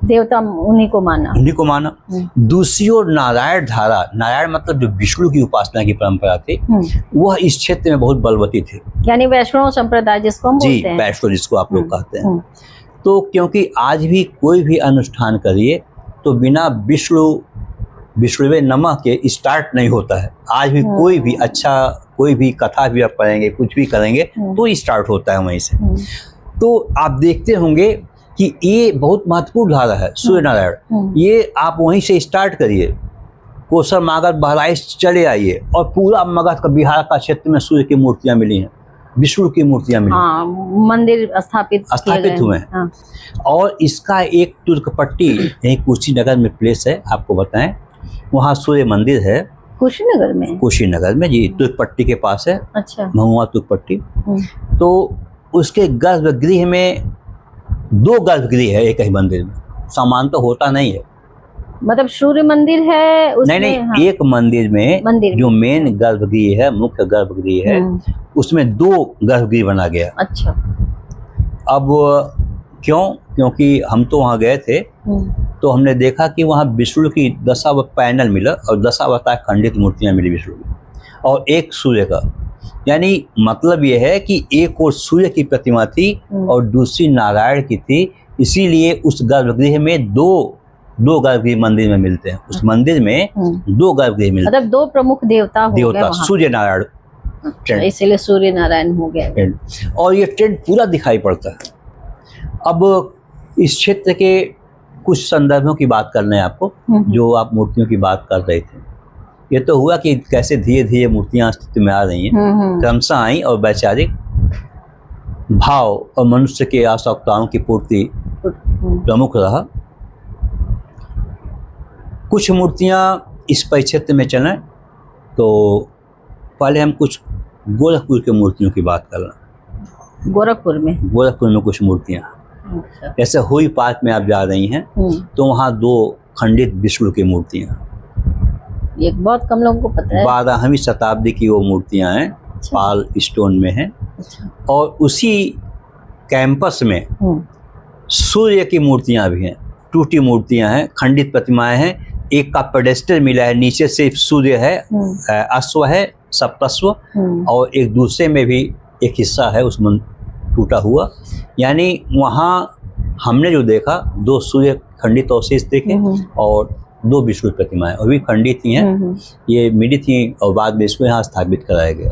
देवता उन्हीं को माना। दूसरी ओर नारायण धारा, नारायण मतलब जो विष्णु की उपासना की परंपरा थी, वह इस क्षेत्र में बहुत बलवती थी। यानी वैष्णव संप्रदाय जिसको हम बोलते हैं। वैष्णव जिसको आप लोग कहते हैं। तो क्योंकि आज भी कोई भी अनुष्ठान करिए तो बिना विष्णुवे नमः के स्टार्ट नहीं होता है। आज भी कोई भी अच्छा, कोई भी कथा भी आप पढ़ेंगे, कुछ भी करेंगे तो स्टार्ट होता है वहीं से। तो आप देखते होंगे कि ये बहुत महत्वपूर्ण धारा है सूर्य नारायण। ये आप वहीं से स्टार्ट करिए, कोसर मागध बहराइच चले आइए, और पूरा मगध का बिहार का क्षेत्र में सूर्य की मूर्तियां मिली हैं, विष्णु की मूर्तियां मिली। हाँ, मंदिर स्थापित हुए हैं। हाँ। और इसका एक तुर्कपट्टी यही कुशीनगर में प्लेस है, आपको बताएं, वहाँ सूर्य मंदिर है। कुशीनगर में जी, तुर्कपट्टी के पास है। अच्छा। महुआ तुर्कपट्टी। तो उसके गर्भगृह में 2 गर्भगृह है एक ही मंदिर में, समान तो होता नहीं है। मतलब सूर्य मंदिर है उसमें? नहीं, हाँ। एक मंदिर में जो मेन गर्भगृह है, मुख्य गर्भगृह है, उसमें 2 गर्भगृह बना गया। अच्छा। अब क्योंकि हम तो वहाँ गए थे, तो हमने देखा कि वहाँ विष्णु की 10 पैनल मिला, और 10 अवतार खंडित मूर्तियाँ मिली विष्णु की, और एक सूर्य का। यानी मतलब यह है कि एक और सूर्य की प्रतिमा थी और दूसरी नारायण की थी, इसीलिए उस गर्भगृह में 2 गर्भगृह मंदिर में मिलते हैं। उस मंदिर में 2 गर्भगृह मिलते हैं। मतलब 2 प्रमुख देवता सूर्य नारायण, इसलिए सूर्य नारायण हो गया। और ये ट्रेंड पूरा दिखाई पड़ता है। अब इस क्षेत्र के कुछ संदर्भों की बात करना है आपको, जो आप मूर्तियों की बात कर रहे थे। ये तो हुआ कि कैसे धीरे धीरे मूर्तियां अस्तित्व में आ रही हैं, क्रमशः आई, और वैचारिक भाव और मनुष्य के आवश्यकताओं की पूर्ति प्रमुख रहा। कुछ मूर्तियां इस परिक्षेत्र में चलें, तो पहले हम कुछ गोरखपुर के मूर्तियों की बात कर रहे हैं। गोरखपुर में कुछ मूर्तियां, जैसे हुई पार्क में आप जा रही हैं, तो वहाँ 2 खंडित विष्णु की मूर्तियां, एक बहुत कम लोगों को पता है, 12वीं शताब्दी की वो मूर्तियां हैं। अच्छा। पाल स्टोन में हैं। अच्छा। और उसी कैंपस में सूर्य की मूर्तियां भी हैं, टूटी मूर्तियां हैं, खंडित प्रतिमाएं हैं। एक का पेडेस्टल मिला है, नीचे सिर्फ सूर्य है, अश्व है, सप्तस्व, और एक दूसरे में भी एक हिस्सा है उसमें टूटा हुआ। यानी वहाँ हमने जो देखा 2 सूर्य खंडित अवशेष देखे, और 2 विष्णु प्रतिमाएं, वो भी खंडित ही हैं। ये मिली थी और बाद में इसको यहाँ स्थापित कराया गया।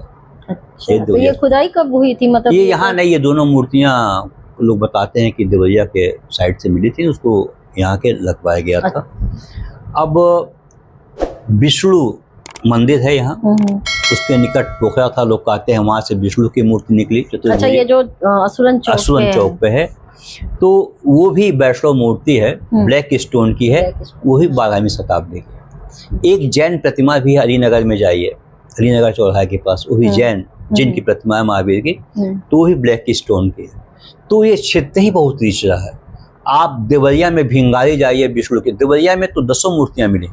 अच्छा, तो ये खुदाई कब हुई थी? मतलब ये यहाँ नहीं, ये दोनों मूर्तियाँ लोग बताते हैं कि देवरिया के साइड से मिली थी, उसको यहाँ के लगवाया गया था। अब विष्णु मंदिर है यहाँ, उसके निकट पोखरा था, लोग कहते हैं वहाँ से विष्णु की मूर्ति निकली। अच्छा, ये जो असुरन चौक पे है, तो वो भी वैष्णव मूर्ति है, ब्लैक स्टोन की है, वो भी 12वीं शताब्दी की। एक जैन प्रतिमा भी हरिनगर में जाइए, हरिनगर चौराहे के पास, वो भी जैन जिनकी प्रतिमा है महावीर की, तो वो भी ब्लैक स्टोन की है। तो ये क्षेत्र ही बहुत रिच रहा है। आप देवरिया में भिंगारी जाइए विष्णु की, देवरिया में तो 10 मूर्तियां मिली,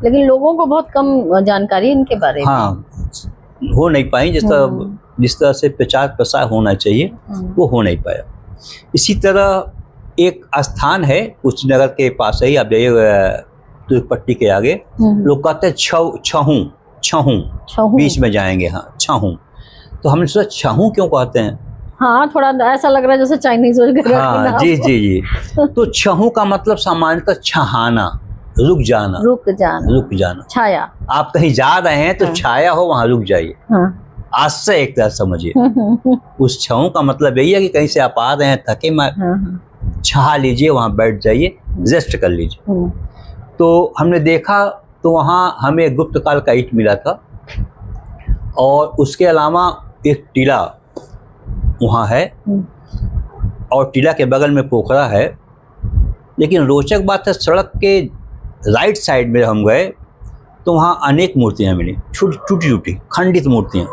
लेकिन लोगों को बहुत कम जानकारी इनके बारे में। हाँ, हो नहीं पाई, जिस तरह से प्रचार प्रसार होना चाहिए वो हो नहीं पाया। इसी तरह एक स्थान है कुशीनगर के पास ही, आप जाइए तुर्कपट्टी के आगे, लोग कहते हैं छहू बीच में जाएंगे। हाँ, छहू। तो हमने सोचा छहू क्यों कहते हैं? हाँ, थोड़ा ऐसा लग रहा है जैसे चाइनीज वगैरह। हाँ, जी। तो छहू का मतलब सामान्यतः छहाना, रुक जाना, छाया। आप कहीं जा रहे हैं तो छाया हो, वहां रुक जाइए। आज से एक तरह समझिए। उस छाऊ का मतलब यही है कि कहीं से आप आ रहे हैं, थके मार, छहा लीजिए, वहां बैठ जाइए, रेस्ट कर लीजिए। तो हमने देखा तो वहाँ हमें गुप्त काल का ईंट मिला था और उसके अलावा एक टीला वहाँ है और टीला के बगल में पोखरा है। लेकिन रोचक बात है, सड़क के राइट साइड में हम गए तो वहाँ अनेक मूर्तियाँ मिली, छोटी छोटी खंडित मूर्तियाँ।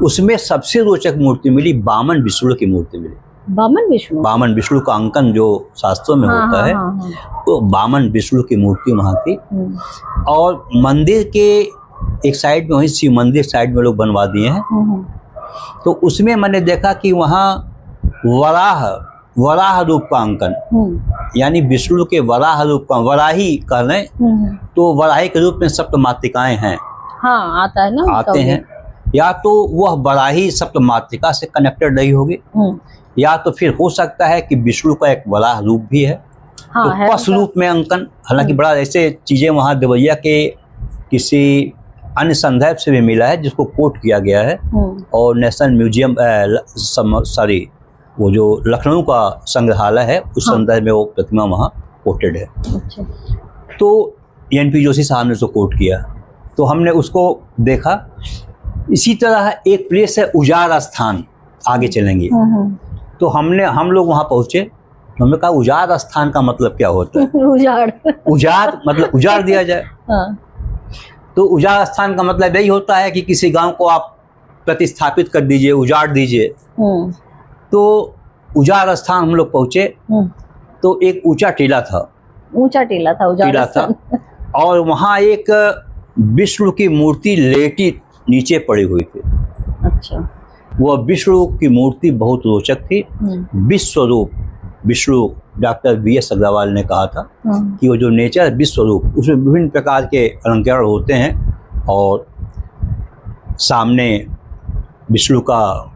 उसमें सबसे रोचक मूर्ति मिली बामन विष्णु की मूर्ति मिली। बामन विष्णु का अंकन जो शास्त्रों में होता है, तो बामन विष्णु की मूर्ति वहाँ थी। और मंदिर के एक साइड में, वहीं शिव मंदिर साइड में लोग बनवा दिए हैं। तो उसमें मैंने देखा कि वहाँ वराह रूप का अंकन, यानी विष्णु के वराह रूप का, वराही कह लें तो वराही के रूप में सप्त मातृकाएं हैं। हाँ, आता है ना, आते हैं। या तो वह वराही सप्त मातृका से कनेक्टेड रही होगी, या तो फिर हो सकता है कि विष्णु का एक वराह रूप भी है। हाँ, तो पशु रूप में अंकन, हालांकि बड़ा ऐसे चीजें वहाँ देवैया के किसी अन्य संदर्भ से भी मिला है जिसको कोट किया गया है। और नेशनल म्यूजियम वो जो लखनऊ का संग्रहालय है उस संदर्भ में वो प्रतिमा वहाँ कोटेड है। अच्छा। तो एनपी जोशी साहब ने उसको कोट किया, तो हमने उसको देखा। इसी तरह एक प्लेस है उजाड़ स्थान, आगे चलेंगे तो हम लोग वहाँ पहुँचे। हमने कहा उजाड़ स्थान का मतलब क्या होता है? उजाड़ मतलब उजाड़ दिया जाए। तो उजाड़ स्थान का मतलब यही होता है कि किसी गांव को आप प्रतिस्थापित कर दीजिए, उजाड़ दीजिए। तो उजाड़ स्थान हम लोग पहुंचे तो एक ऊंचा टीला था, टीला था और वहाँ एक विष्णु की मूर्ति लेटी नीचे पड़ी हुई थी। अच्छा। वह विष्णु की मूर्ति बहुत रोचक थी। विश्वरूप विष्णु, डॉक्टर BS अग्रवाल ने कहा था कि वो जो नेचर विश्वरूप, उसमें विभिन्न प्रकार के अलंकार होते हैं और सामने विष्णु का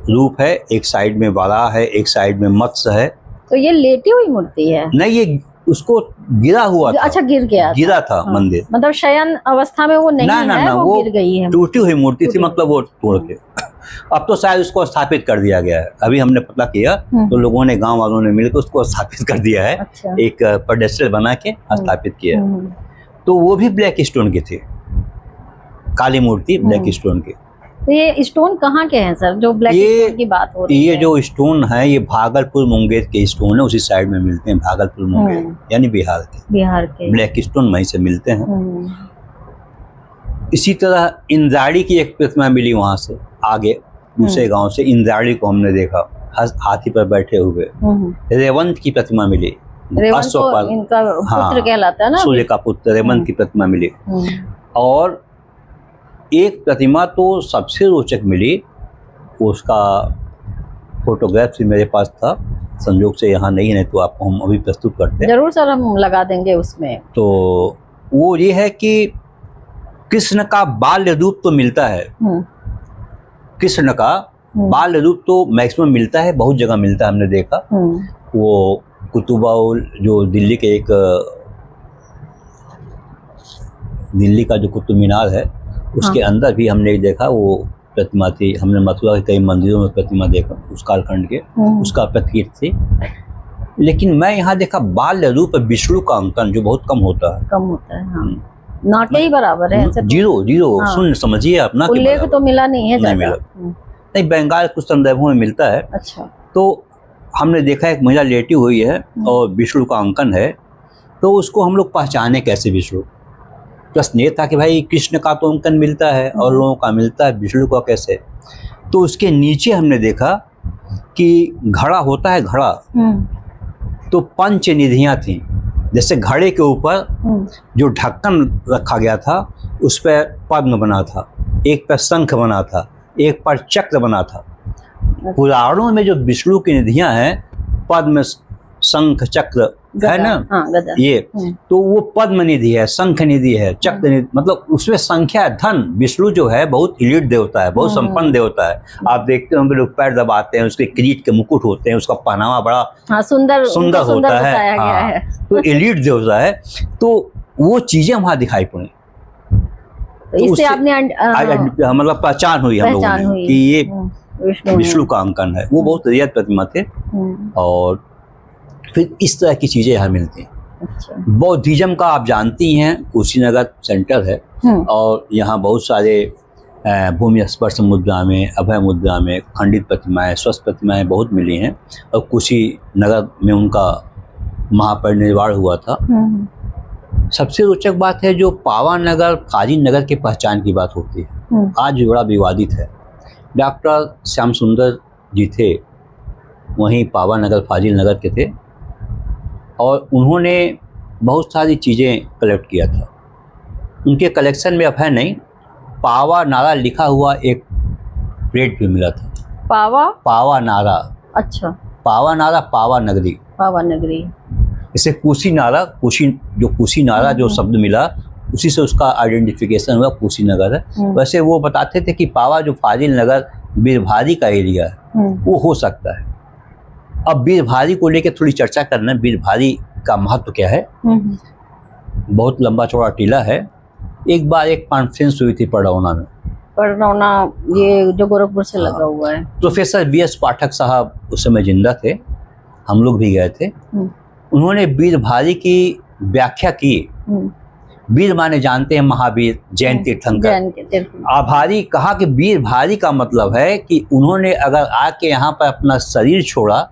रूप है, एक साइड में वराह है, एक साइड में मत्स्य है। तो ये लेटी हुई मूर्ति है? नहीं, ये उसको गिरा हुआ था। अच्छा, गिरा था। मंदिर, मतलब शयन अवस्था में वो नहीं है, वो गिर गई है। टूटी हुई मूर्ति थी, मतलब वो तोड़ के अब तो शायद उसको स्थापित कर दिया गया है। अभी हमने पता किया तो लोगों ने, गांव वालों ने मिलकर उसको स्थापित कर दिया है। अच्छा। एक पेडेस्टल बना के स्थापित किया। तो वो भी ब्लैक स्टोन की थी, काली मूर्ति ब्लैक स्टोन की। तो ये स्टोन कहाँ के हैं सर, जो ब्लैक स्टोन की बात हो रही है? ये जो स्टोन है ये भागलपुर मुंगेर के स्टोन है, उसी साइड में मिलते हैं। भागलपुर मुंगेर यानी बिहार के ब्लैक स्टोन वहीं से मिलते हैं। इसी तरह इंद्राणी की एक प्रतिमा मिली वहां से आगे, दूसरे गांव से। इंद्राणी को हमने देखा हाथी पर बैठे हुए। रेवंत की प्रतिमा मिली, इनका पुत्र कहलाता है ना, सूर्य का पुत्र रेवंत की प्रतिमा मिली। और एक प्रतिमा तो सबसे रोचक मिली, उसका फोटोग्राफ भी मेरे पास था, संयोग से यहाँ नहीं है तो आपको हम अभी प्रस्तुत करते हैं। जरूर सर, हम लगा देंगे उसमें। तो वो ये है कि कृष्ण का बाल्य रूप तो मिलता है, कृष्ण का बाल्य रूप तो मैक्सिमम मिलता है, बहुत जगह मिलता है, हमने देखा। वो कुतुबाउल जो दिल्ली के एक, दिल्ली का जो कुतुब मीनार है उसके अंदर भी हमने देखा वो प्रतिमा थी। हमने मथुरा के कई मंदिरों में प्रतिमा देखा उस कालखंड के, उसका प्रतीक थी। लेकिन मैं यहाँ देखा बाल्य रूप विष्णु का अंकन, जो बहुत कम होता है। हाँ। नाटे ही बराबर है, ऐसे जीरो। हाँ। सुन समझिए अपना, उल्लेख तो मिला नहीं है, नहीं बंगाल कुछ संदर्भों में मिलता है। अच्छा। तो हमने देखा एक महिला लेटी हुई है और विष्णु का अंकन है, तो उसको हम लोग पहचाने कैसे विष्णु? प्रश्न ये था कि भाई कृष्ण का तो अंकन मिलता है और लोगों का मिलता है, विष्णु का कैसे? तो उसके नीचे हमने देखा कि घड़ा होता है, घड़ा, तो पंच निधियां थी। जैसे घड़े के ऊपर जो ढक्कन रखा गया था उस पर पद्म बना था, एक पर शंख बना था, एक पर चक्र बना था। पुराणों में जो विष्णु की निधियां हैं, पद्म, शंख, चक्र है ना। हाँ, ये तो वो पद्म निधि है, शंख निधि है, चक्र निधि, मतलब उसमें संख्या है, धन। विष्णु जो है बहुत इलीट देवता है, बहुत संपन्न देवता है। आप देखते होंगे लोग पैर दबाते हैं, उसके किरीट के मुकुट होते हैं, उसका पहनावा बड़ा सुंदर होता है। हाँ, तो इलीट देवता है। तो वो चीजें वहां दिखाई पड़ी, तो इससे आपने मतलब पहचान हुई हम लोगों ने कि ये विष्णु का अंकन है। वो बहुत रियल प्रतिमा थे। और फिर इस तरह की चीजें यहाँ मिलती हैं। अच्छा। बौद्धिज्म का आप जानती हैं, कुशीनगर सेंटर है और यहाँ बहुत सारे भूमि स्पर्श मुद्रा में, अभय मुद्रा में खंडित प्रतिमाएं, स्वस्थ प्रतिमाएं बहुत मिली हैं और कुशीनगर में उनका महापरिनिर्वाण हुआ था। सबसे रोचक बात है जो पावानगर फाजिल नगर के पहचान की बात होती है, आज भी बड़ा विवादित है। डॉक्टर श्याम सुंदर जी थे, वहीं पावानगर फाजिल नगर के थे और उन्होंने बहुत सारी चीज़ें कलेक्ट किया था। उनके कलेक्शन में अभय नहीं, पावा नारा लिखा हुआ एक प्लेट भी मिला था। पावा नारा। अच्छा। पावा नारा, पावा नगरी। पावा नगरी। इसे कुशी नारा जो शब्द मिला उसी से उसका आइडेंटिफिकेशन हुआ, कुशीनगर है। वैसे वो बताते थे कि पावा जो फाजिल नगर बीरभारी का एरिया है वो हो सकता है। अब बीरभारी को लेकर थोड़ी चर्चा करना, बीरभारी का महत्व क्या है। बहुत लंबा चौड़ा टीला है। एक बार एक कॉन्फ्रेंस हुई थी पड़रौना में। पड़रौना ये जो गोरखपुर से लगा हुआ है। प्रोफेसर BS पाठक साहब उस समय जिंदा थे, हम लोग भी गए थे। उन्होंने बीरभारी की व्याख्या की। वीर माने जानते हैं महावीर, जैन तीर्थंकर। आभारी कहा कि बीरभारी का मतलब है कि उन्होंने अगर आके यहाँ पर अपना शरीर छोड़ा,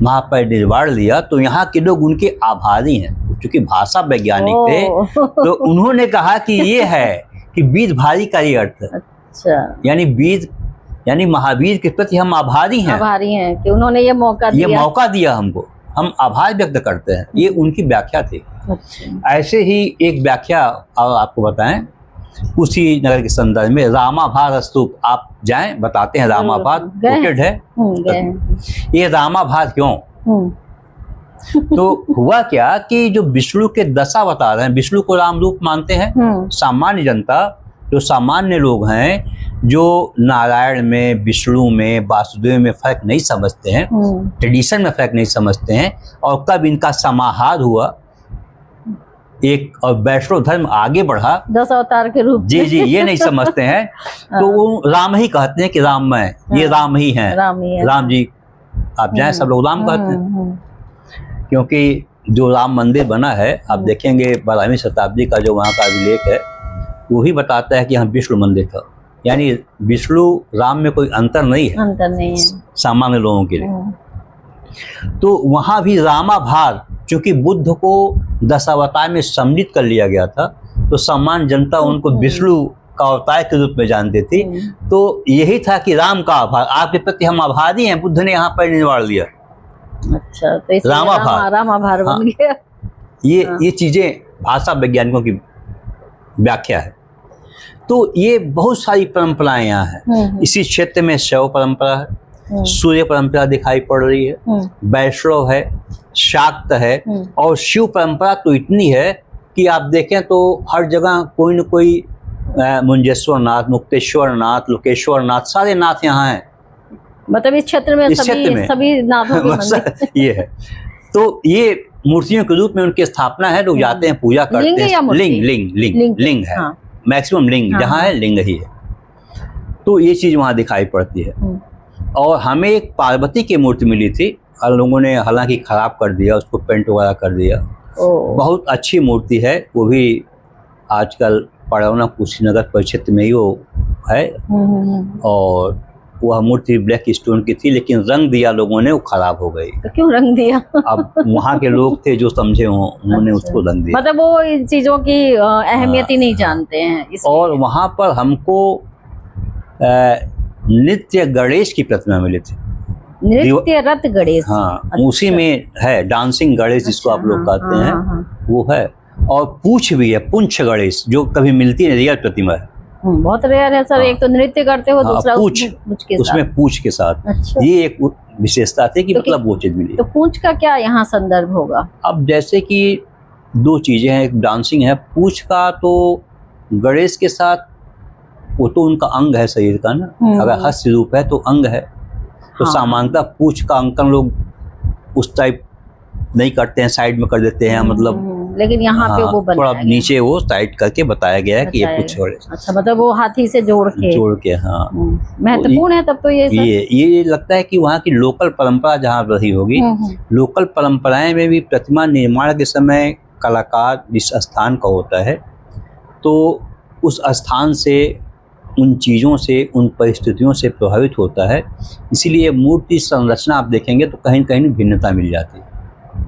महापरिनिर्वाण लिया, तो यहाँ के लोग उनके आभारी हैं। क्योंकि भाषा वैज्ञानिक थे तो उन्होंने कहा कि ये है कि बीरभारी का ये अर्थ है। अच्छा। यानी वीर यानी महावीर के प्रति हम आभारी हैं कि उन्होंने ये मौका दिया हमको, हम आभार व्यक्त करते हैं। ये उनकी व्याख्या थी। अच्छा। ऐसे ही एक व्याख्या और आपको बताएं, कुशीनगर के संदर्भ में रामाभार स्तूप, आप जाएं, बताते हैं। रामाभार लोकेटेड है। ये रामाभार क्यों? तो हुआ क्या कि जो विष्णु के दशा बता रहे हैं, विष्णु को राम रूप मानते हैं। सामान्य जनता, जो सामान्य लोग हैं, जो नारायण में, विष्णु में, वासुदेव में फर्क नहीं समझते हैं, ट्रेडिशन में फर्क नहीं समझते हैं, और कब इनका समाहार हुआ एक और वैष्णव धर्म आगे बढ़ा 10 अवतार के रूप। जी, ये नहीं समझते हैं। तो वो राम ही कहते हैं कि राम मैं, ये राम ही हैं, राम जी। आप जाएं, सब लोग राम कहते हैं। क्योंकि जो राम मंदिर बना है, आप देखेंगे 12वीं शताब्दी का जो वहाँ का अभिलेख है, वो भी बताता है कि यहाँ विष्णु मंदिर था। यानी विष्णु राम में कोई अंतर नहीं है सामान्य लोगों के लिए। तो वहाँ भी रामाभार, चूंकि बुद्ध को दशावतार में सम्मिलित कर लिया गया था, तो सामान्य जनता उनको विष्णु का अवतार के रूप में जानती थी। तो यही था कि राम का आभार, आपके प्रति हम आभारी हैं, बुद्ध ने यहाँ पर निर्वाण लिया। अच्छा, तो रामाभार बन गया। ये चीजें भाषा वैज्ञानिकों की व्याख्या है। तो ये बहुत सारी परंपराएं यहाँ हैं। इसी क्षेत्र में शैव परंपरा है, सूर्य परंपरा दिखाई पड़ रही है, वैष्णव है, शाक्त है, और शिव परंपरा तो इतनी है कि आप देखें तो हर जगह कोई न कोई मुंजेश्वर नाथ, मुक्तेश्वर नाथ, लोकेश्वर नाथ, सारे नाथ यहाँ हैं। मतलब इस क्षेत्र में सभी नाथों के मंदिर ये है। तो ये मूर्तियों के रूप में उनकी स्थापना है, लोग जाते हैं, पूजा करते हैं। लिंग है, मैक्सिमम लिंग जहाँ है लिंग ही है। तो ये चीज वहाँ दिखाई पड़ती है। और हमें एक पार्वती की मूर्ति मिली थी, और लोगों ने हालांकि खराब कर दिया, उसको पेंट वगैरह कर दिया। बहुत अच्छी मूर्ति है, वो भी आजकल पड़रौना कुशीनगर परिक्षेत्र में ही वो है। और वह मूर्ति ब्लैक स्टोन की थी, लेकिन रंग दिया लोगों ने, वो खराब हो गई। तो क्यों रंग दिया? अब वहाँ के लोग थे जो समझे हों, उन्होंने उसको रंग दिया। मतलब वो इन चीजों की अहमियत ही नहीं जानते हैं। और वहाँ पर हमको नित्य गणेश की प्रतिमा मिली थी। नृत्य रथ गणेश। हाँ, अच्छा। उसी में है डांसिंग गणेश, जिसको आप लोग कहते हैं, वो है। और पूछ भी है, पुंछ गणेश, जो कभी मिलती है, रियल प्रतिमा है। बहुत रेयर है सर। एक तो नृत्य करते हो, दूसरा पूछ के उसमें पूछ के साथ। अच्छा। ये एक विशेषता थी कि मतलब वो चीज मिली। तो पूछ का क्या यहाँ संदर्भ होगा? अब जैसे कि दो चीजें हैं, एक डांसिंग है, पूछ का तो गणेश के साथ, वो तो उनका अंग है शरीर का ना, अगर हस्त रूप है तो अंग है। तो सामान्यतः पूछ का अंकन लोग उस टाइप नहीं करते हैं, साइड में कर देते हैं, मतलब लेकिन यहाँ पे वो थोड़ा बनाया गया। नीचे वो साइड करके बताया गया है कि ये बताया कुछ गया। और अच्छा, मतलब वो हाथी से जोड़ के। हाँ। महत्वपूर्ण है तब तो ये सब। ये लगता है कि वहाँ की लोकल परंपरा जहाँ रही होगी, लोकल परंपराएं में भी प्रतिमा निर्माण के समय कलाकार जिस स्थान का होता है तो उस स्थान से, उन चीज़ों से, उन परिस्थितियों से प्रभावित होता है। इसीलिए मूर्ति संरचना आप देखेंगे तो कहीं कहीं भिन्नता मिल जाती है।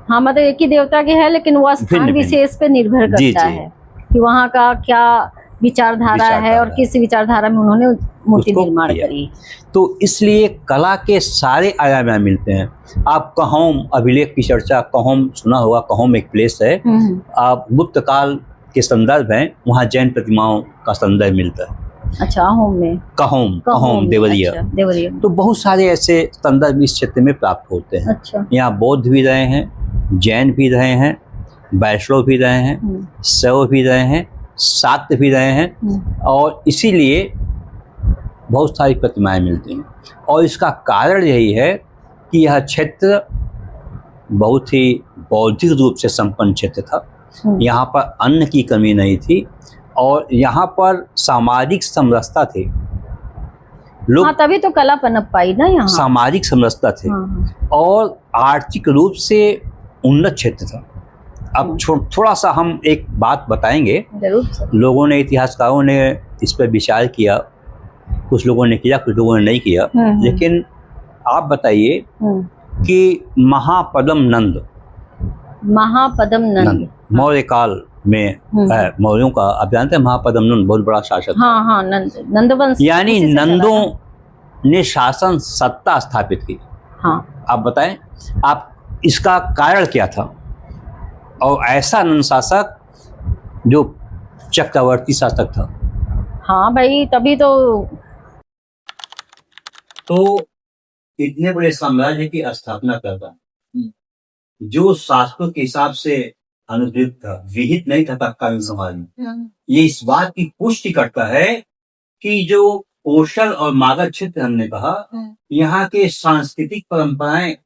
हाँ, मतलब एक ही देवता के है लेकिन वो स्थान विशेष पे निर्भर करता है कि वहाँ का क्या विचारधारा है और किस विचारधारा में उन्होंने मूर्ति निर्माण करी। तो इसलिए कला के सारे आयाम यहाँ मिलते हैं। आप कहोम अभिलेख की चर्चा, कहोम सुना होगा, कहोम एक प्लेस है, आप गुप्त काल के संदर्भ हैं, वहाँ जैन प्रतिमाओं का संदर्भ मिलता है। अच्छा, अहोम में कहोम देवरिया। अच्छा, देवरिया। तो बहुत सारे ऐसे संदर्भ इस क्षेत्र में प्राप्त होते हैं। अच्छा। यहाँ बौद्ध भी रहे हैं, जैन भी रहे हैं, वैष्णव भी रहे हैं, शैव भी रहे हैं, शाक्त भी रहे हैं, और इसीलिए बहुत सारी प्रतिमाएं मिलती हैं। और इसका कारण यही है कि यह क्षेत्र बहुत ही बौद्धिक रूप से संपन्न क्षेत्र था। यहाँ पर अन्न की कमी नहीं थी और यहाँ पर सामाजिक समरसता थी। लोग, हाँ, तभी तो कला पनप पाई ना यहाँ। सामाजिक समरसता थे और आर्थिक रूप से उन्नत क्षेत्र था। अब थोड़ा सा हम एक बात बताएंगे। जरूर। लोगों ने, इतिहासकारों ने इस पर विचार किया, कुछ लोगों ने किया, कुछ लोगों ने नहीं किया, लेकिन आप बताइए कि महापद्म नंद मौर्य काल में मौर्यों का, आप जानते हैं महापद्म नंद बहुत बड़ा शासक। हाँ, नंदवंश, यानी नंदों ने शासन सत्ता स्थापित की। हाँ। आप बताएं, आप इसका कारण क्या था? और ऐसा नंद शासक जो चक्रवर्ती शासक था। हाँ भाई, तभी तो इतने बड़े साम्राज्य की स्थापना करता जो शास्त्रों के हिसाब से अनुदित था, विहित नहीं था तत्कालीन समाज में। ये इस बात की पुष्टि करता है कि जो कौशल और मागध क्षेत्र हमने कहा, यहाँ के सांस्कृतिक परंपराएं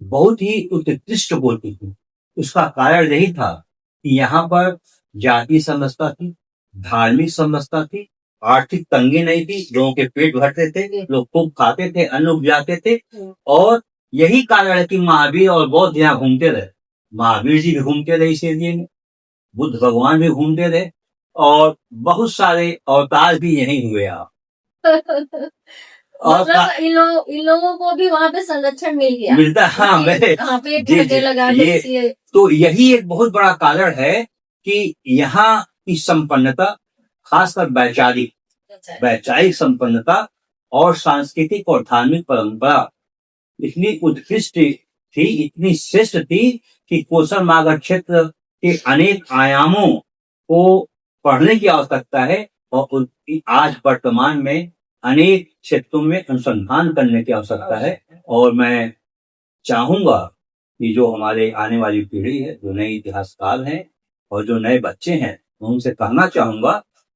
बहुत ही उत्कृष्ट होती थी। उसका कारण यही था कि यहाँ पर जाति समरसता थी, धार्मिक समरसता थी, आर्थिक तंगी नहीं थी, लोगों के पेट भरते थे, लोग खूब खाते थे, अन्न उपजाते थे। और यही कारण है कि महावीर और बौद्ध यहाँ घूमते रहे। महावीर जी भी घूमते रहे इस एरिए में, बुद्ध भगवान भी घूमते रहे, और बहुत सारे अवतार भी यहीं हुए आप। मतलब इन लोगों को भी वहाँ पे संरक्षण मिल गया, मिलता। हाँ, ये तो यही एक बहुत बड़ा कारण है कि यहाँ की संपन्नता, खासकर वैचारिक संपन्नता और सांस्कृतिक और धार्मिक परंपरा इतनी उत्कृष्ट थी, इतनी श्रेष्ठ थी कि कोसल मागध क्षेत्र के अनेक आयामों को पढ़ने की आवश्यकता है और आज वर्तमान में अनेक क्षेत्रों में अनुसंधान करने की आवश्यकता है। और मैं चाहूंगा कि जो हमारे आने वाली पीढ़ी है, जो नए इतिहासकार हैं और जो नए बच्चे हैं, उनसे कहना चाहूंगा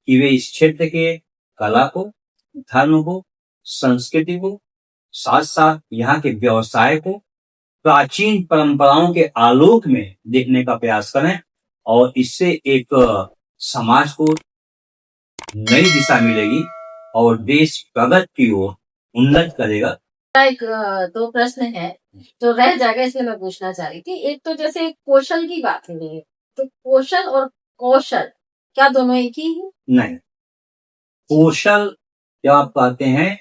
कि वे इस क्षेत्र के कला को, धर्म को, संस्कृति को, साथ साथ यहाँ के व्यवसाय को प्राचीन परंपराओं के आलोक में देखने का प्रयास करें, और इससे एक समाज को नई दिशा मिलेगी और देश प्रगति की ओर उन्नत करेगा। एक दो प्रश्न है जो रह जाएगा, इसलिए मैं पूछना चाह रही थी। एक तो जैसे कौशल की बात हुई है, तो कौशल और कौशल क्या दोनों एक ही है? नहीं, कौशल जब आप कहते हैं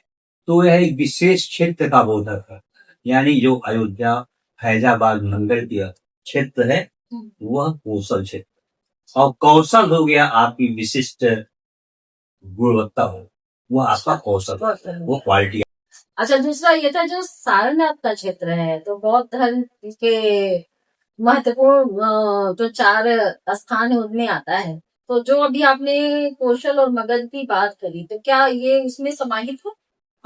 तो यह एक विशेष क्षेत्र का बोधक है। यानी जो अयोध्या, फैजाबाद, मंगल की क्षेत्र है वह कौशल क्षेत्र, और कौशल हो गया आपकी विशिष्ट गुणवत्ता हो, वह आपका कौशल, वो क्वालिटी। अच्छा, दूसरा ये था जो सारनाथ का क्षेत्र है, तो बौद्ध धर्म के महत्वपूर्ण जो 4 स्थान है उनमें आता है। तो जो अभी आपने कौशल और मगध की बात करी, तो क्या ये इसमें समाहित है?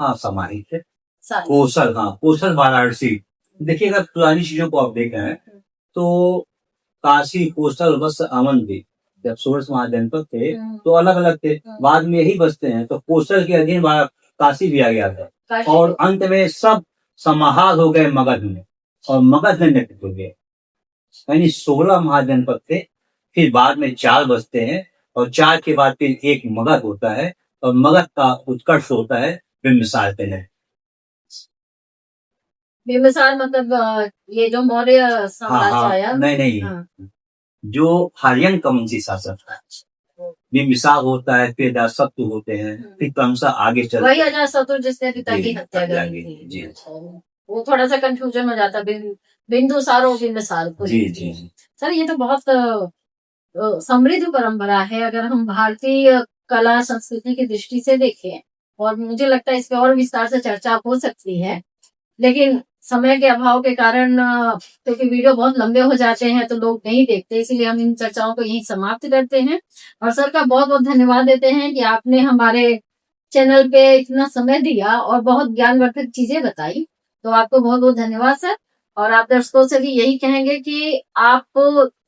हाँ, समाहित है। कौशल, हाँ, कौशल वाराणसी। देखिए, अगर पुरानी चीजों को आप देख रहे हैं तो काशी, कौशल, वत्स, अमन भी जब सोर्स महाजनपद थे तो अलग अलग थे, बाद में यही बसते हैं। तो कौशल के अधीन काशी भी आ गया था, और अंत में सब समाहार हो गए मगध में, और मगध में नेतृत्व हो गए। यानी 16 महाजनपद थे, फिर बाद में 4 बसते हैं, और 4 के बाद फिर एक मगध होता है, और मगध का उत्कर्ष होता है बिंबिसार पहले। बिंबिसार मतलब ये जो मौर्य हाँ साम्राज्य हाँ, आया। नहीं नहीं, हाँ। जो हरियंक का वंशी शासक था, बिंबिसार होता है, फिर अजातशत्रु होते हैं, फिर क्रमशः आगे चलते वही हैं। अजातशत्रु जिसने पिता की जी, हत्या हत्या करी की, थी। जी। अच्छा, वो थोड़ा सा कंफ्यूजन हो जाता बिंदुसार और बिंबिसार को। जी जी जी। सर ये तो बहुत समृद्ध परंपरा है अगर हम भारतीय कला संस्कृति की दृष्टि से देखें, और मुझे लगता है इस पे और विस्तार से चर्चा हो सकती है, लेकिन समय के अभाव के कारण क्योंकि वीडियो बहुत लंबे हो जाते हैं तो लोग नहीं देखते, इसीलिए हम इन चर्चाओं को यहीं समाप्त करते हैं। और सर का बहुत बहुत धन्यवाद देते हैं कि आपने हमारे चैनल पे इतना समय दिया और बहुत ज्ञानवर्धक चीजें बताई। तो आपको बहुत बहुत धन्यवाद सर। और आप दर्शकों से भी यही कहेंगे कि आप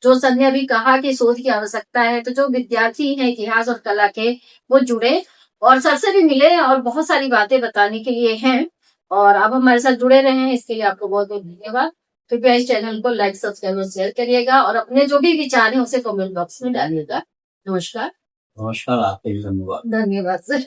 जो सर ने अभी कहा कि शोध की आवश्यकता है, तो जो विद्यार्थी हैं इतिहास और कला के वो जुड़े और सर से भी मिले, और बहुत सारी बातें बताने के लिए हैं। और आप हमारे साथ जुड़े रहे हैं, इसके लिए आपको बहुत बहुत धन्यवाद। कृपया इस चैनल को लाइक, सब्सक्राइब और शेयर करिएगा, और अपने जो भी विचार हैं उसे कमेंट बॉक्स में डालिएगा। नमस्कार। नमस्कार, आपके भी धन्यवाद। धन्यवाद सर।